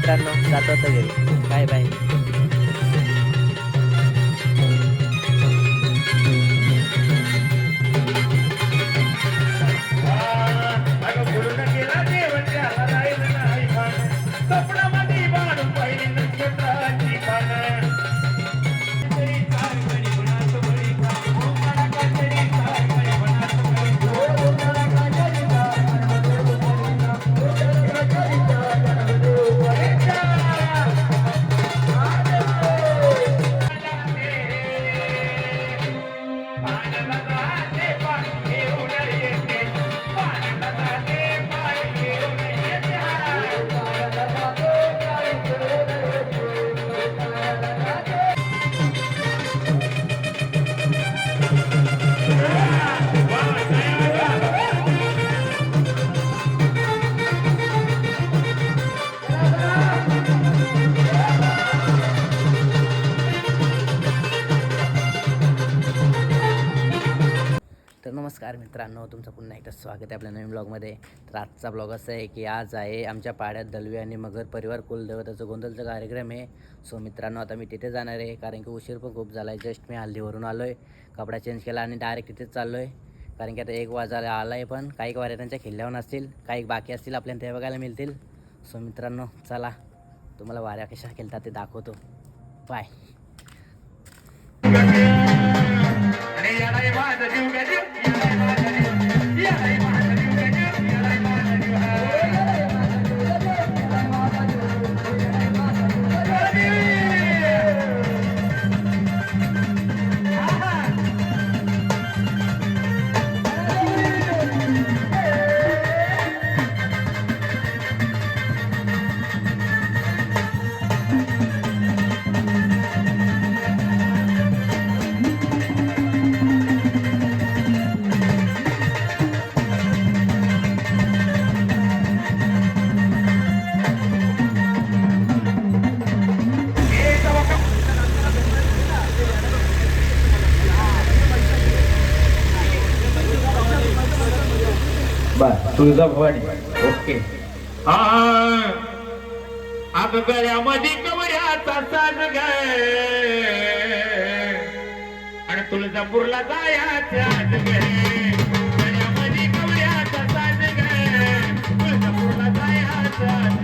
मित्रांनो, जातो आता घरी. Bye bye. तर नमस्कार मित्रांनो, तुमचं पुन्हा एकदा स्वागत आहे आपल्या नवीन ब्लॉगमध्ये. तर आजचा ब्लॉग असा आहे की आज आहे आमच्या पाड्यात दलवी आणि मगर परिवार कुलदेवताचं गोंधळचा कार्यक्रम आहे. सो मित्रांनो, आता मी तिथे जाणार आहे कारण की उशीर पण खूप झाला आहे. जस्ट मी हल्दीवरून आलो आहे, कपडा चेंज केला आणि डायरेक्ट तिथेच चाललो आहे कारण की आता 1 वाजायला आला आहे. पण काही वाऱ्या त्यांच्या खिल्ल्यावर नसतील, काही बाकी असतील, आपल्याला ते बघायला मिळतील. सो मित्रांनो, चला तुम्हाला वाऱ्या कशा खेळतात ते दाखवतो. बाय. तुळजा भवानी. ओके. अग गळ्यामध्ये कवड्याचा साज ग आणि तुळजापूरला जायचं आज ग. गळ्यामध्ये कवड्याचा साज ग, तुळजापूरला जायचं आज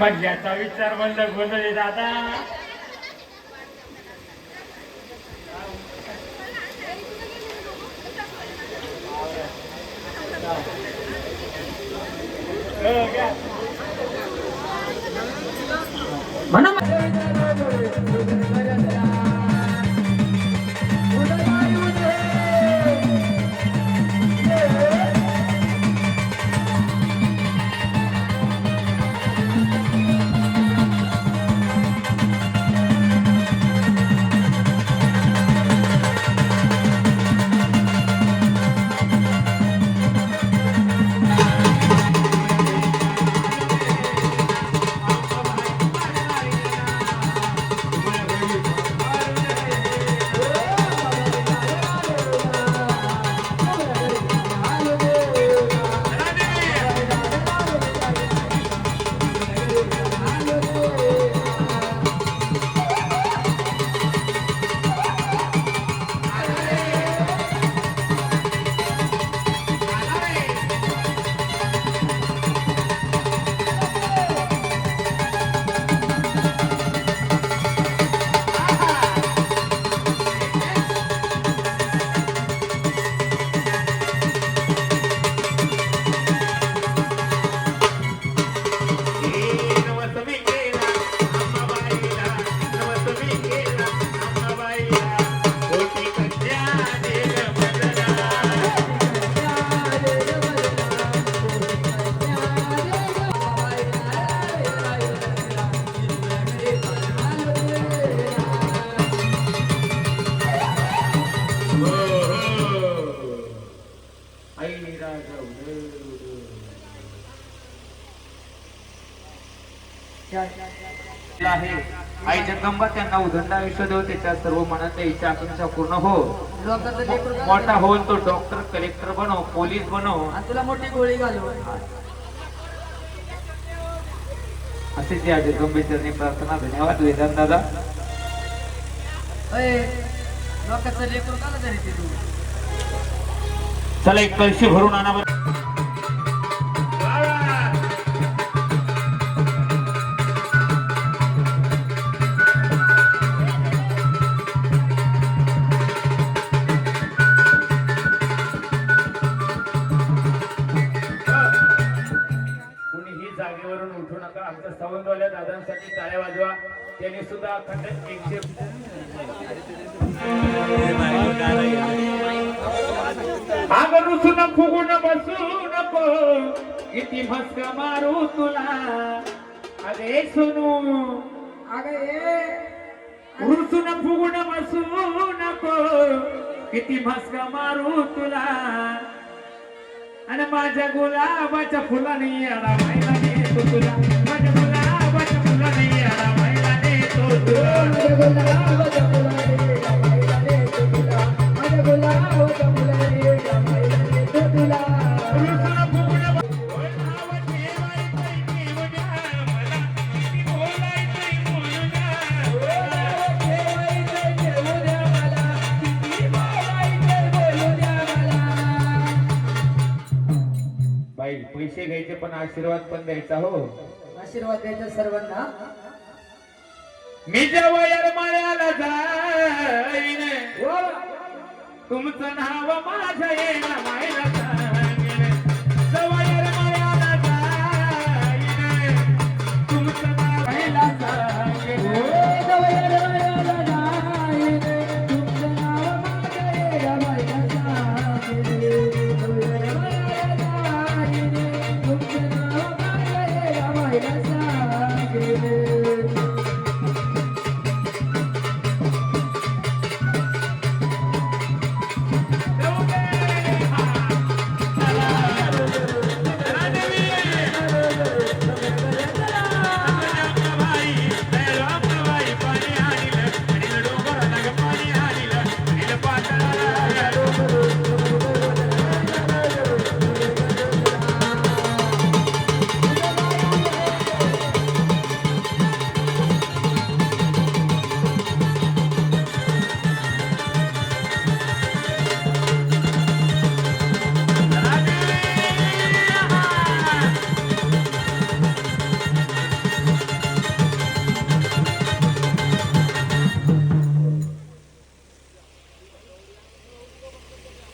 मधल्याचा विचार म्हणलं गोंधळी दादा. आहे आई जगदंबा त्यांना उदंड आयुष्य देव, त्याच्या सर्व मनातल्या इच्छा आकांक्षा पूर्ण हो. मोठा हो, तो डॉक्टर कलेक्टर बनव, पोलीस बनव, तुला मोठी गोळी घालू. असे जे जगदंबेचरणी प्रार्थना. धन्यवाद वेदांत दादा. लोकांचं लेकरू का तरी ते तू. चला एक कळशी भरून आणा बरं. कुणीही जागेवरून उठू नका. आमच्या सावंतवाल्या दादांसाठी टाळ्या वाजवा. त्यांनी सुद्धा अखंड 100. अगं रुसून फुगून बसू नको, किती मस्का मारू तुला. अगे सुनू, रुसून फुगून बसू नको, किती मस्का मारू तुला. आणि माझ्या गुलाबाच्या फुलाने येडा व्हायला नेतो तुला. माझ्या गुलाबाच्या फुलाने येडा व्हायला नेतो तुला. माझ्या गुलाबाच्या फुलाने येडा व्हायला नेतो तुला. माझ्या गुलाबाच्या फुलाने येडा व्हायला नेतो तुला. रुसून फुगून ओय नाव ठेवायचंय निवडा मला, किती बोलायचंय बोलूया. नाव ठेवायचंय ठेवू द्या मला, किती बोलायचंय बोलू द्या मला. बाई पैसे घ्यायचे पण आशीर्वाद पण द्यायचा हो. आशीर्वाद द्यायचा सर्वांना. मी जेव्हा येरमाळ्याला जाईन, तुमचं नाव माझ्या येणं मायला सांगेन. जेव्हा येरमाळ्याला जाईन, तुमचं नाव मायला सांगेन.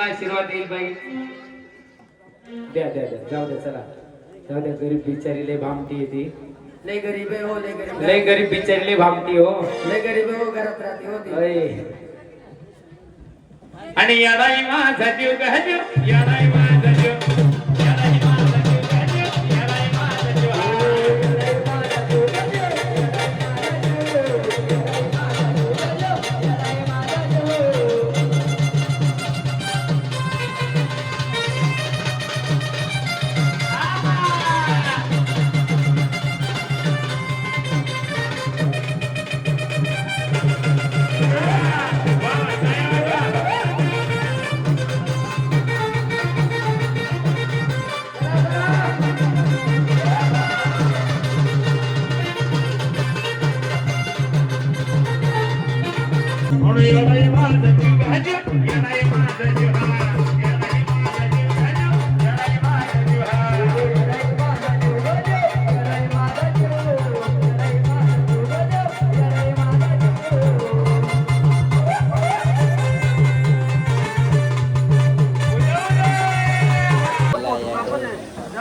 आशीर्वाद येईल बाई. द्या द्या द्या, जाऊ द्या, चला जाऊ द्या. गरीब बिचारी लय भामटी येते. लय गरीब आहे हो, लय गरीब. लय गरीब बिचारी लय भामटी हो. लय गरीब आहे हो, घरात राहते होती. अय. आणि याडाई माझा जीव गहजो, याडाई माझा जीव, याडाई माझा जीव गहजो, याडाई माझा जीव. म्हणून याडाई माझा जीव गहजो, याडाई माझा जीव, याडाई माझा जीव गहजो, याडाई माझा जीव.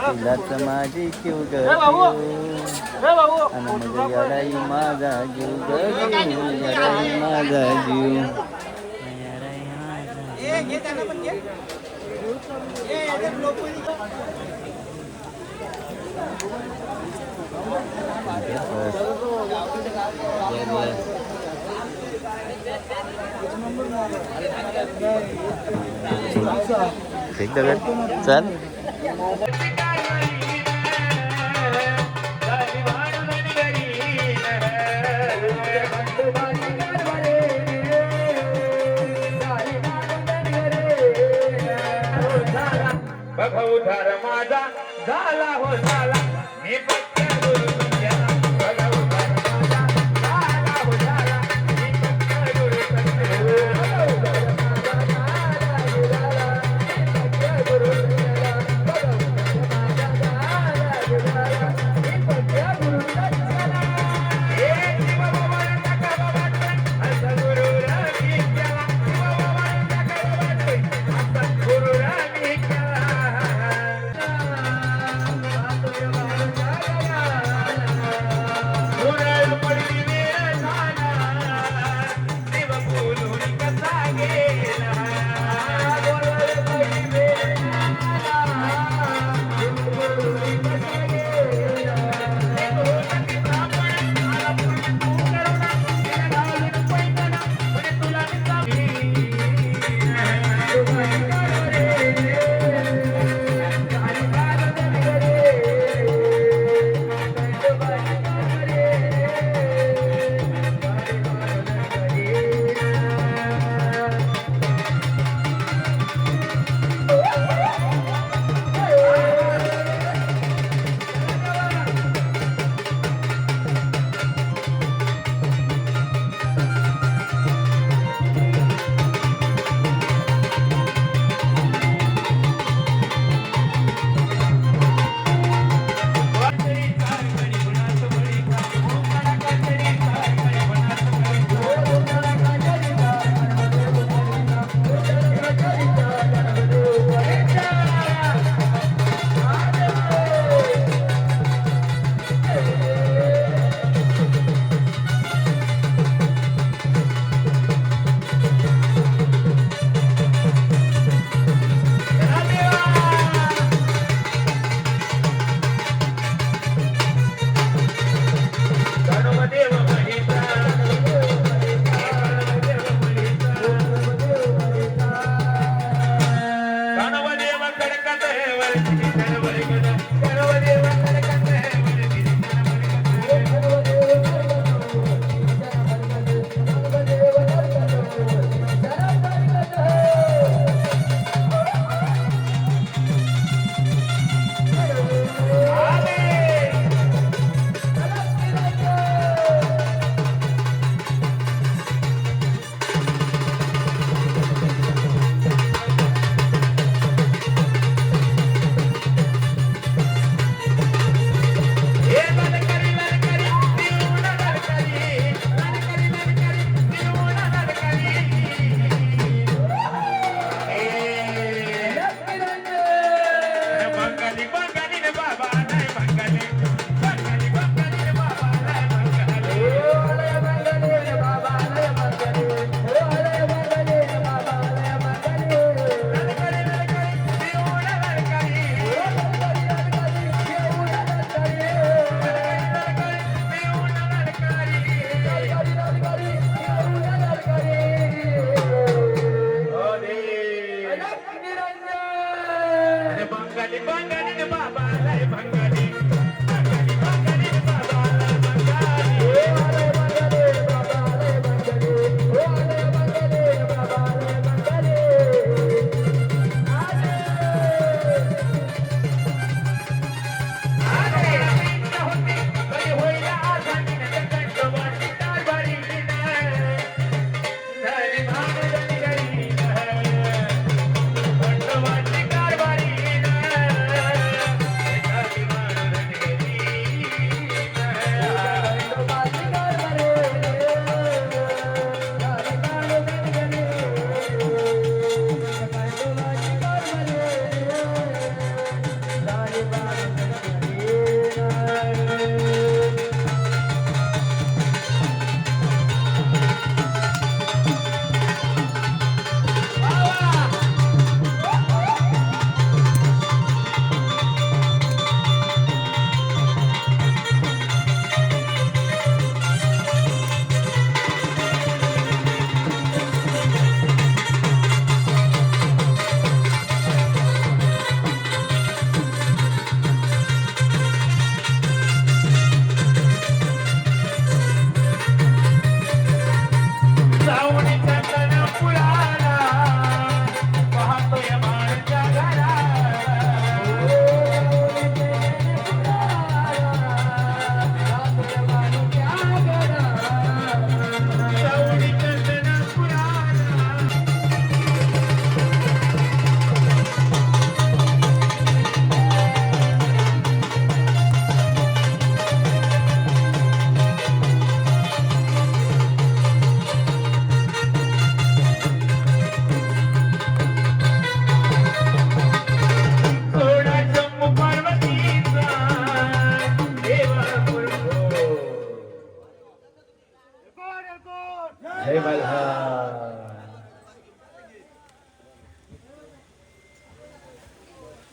फुलाचं माझी किव ग आणि मग येडाई माझा जीव ग येडाई माझा जीव. येडाई माझा ठीक दगड चल. बघ उधार माझा झाला हो झाला मी फक्त गुरु तुझ्याला बघ उधार माझा झाला हो झाला मी फक्त गुरु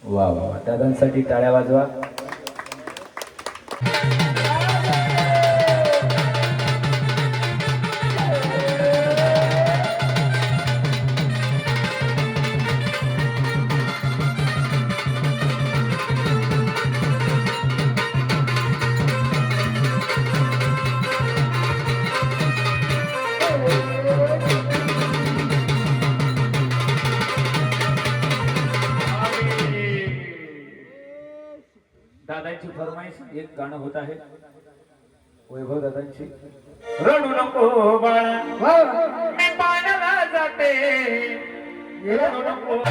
वा वा, दादांसाठी टाळ्या वाजवा. दादांची फरमाईश एक गाणं होत आहे, वैभव दादांची. रडू नको बाळा मी पाण्याला जाते, रडू नको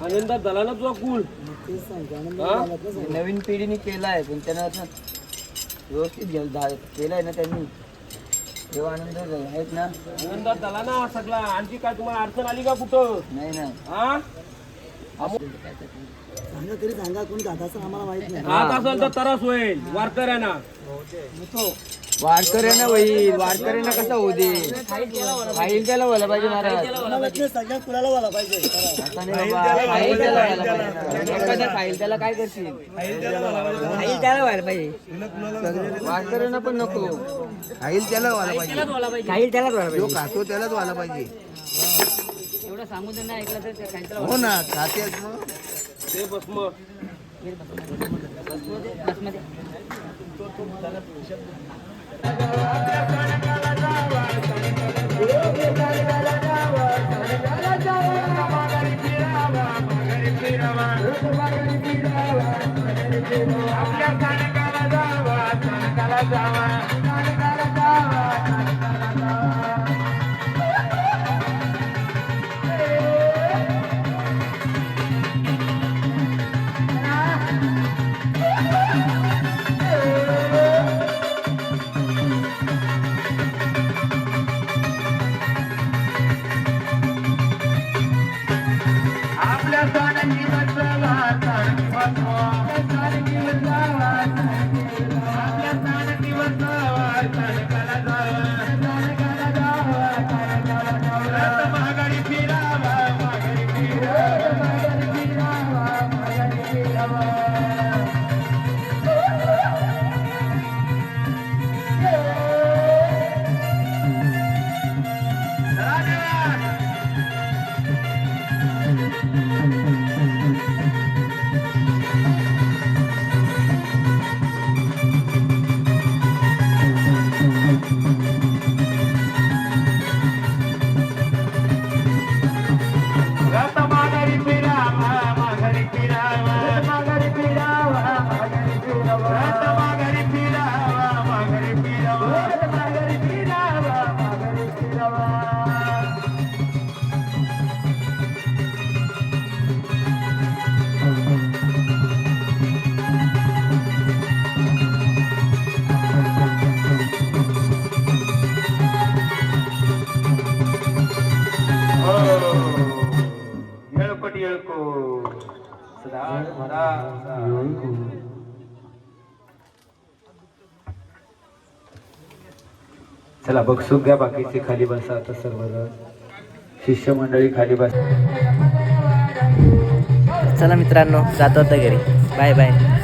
आनंदात झाला ना तुझा कुल. नवीन पिढीने केलाय पण त्यांना व्यवस्थित केलाय ना त्यांनी तेव्हा आनंद आहेत ना. आनंदात झाला ना सगळा. आणखी काय तुम्हाला अडचण आली का कुठं? नाही ना हा सांगा तरी सांगा कोणी दादाचं आम्हाला माहित नाही. राहत असेल तर त्रास होईल वारकऱ्यांना. वारकऱ्यांना होईल वारकऱ्यांना कसा होऊ दे. फाईल त्याला व्हायला पाहिजे महाराज. सगळ्या कुणाला व्हायला पाहिजे. फाईल त्याला व्हायला पाहिजे. एखाद्या फाईल त्याला काय करशील. फाईल त्याला व्हायला पाहिजे. वारकऱ्यांना पण नको. खाईल त्याला व्हायला पाहिजे. फाईल त्यालाच व्हायला जो पाहिजे. खातो त्यालाच व्हायला पाहिजे. एवढं सांगून त्यांना ऐकलं तर खाईल त्याला हो ना खातेच मग. ते बस मग चला बघसू घ्या बाकीचे खाली बसा आता सर्वजण शिष्यमंडळी खाली बसा. चला मित्रांनो जातो आता घरी. Bye bye.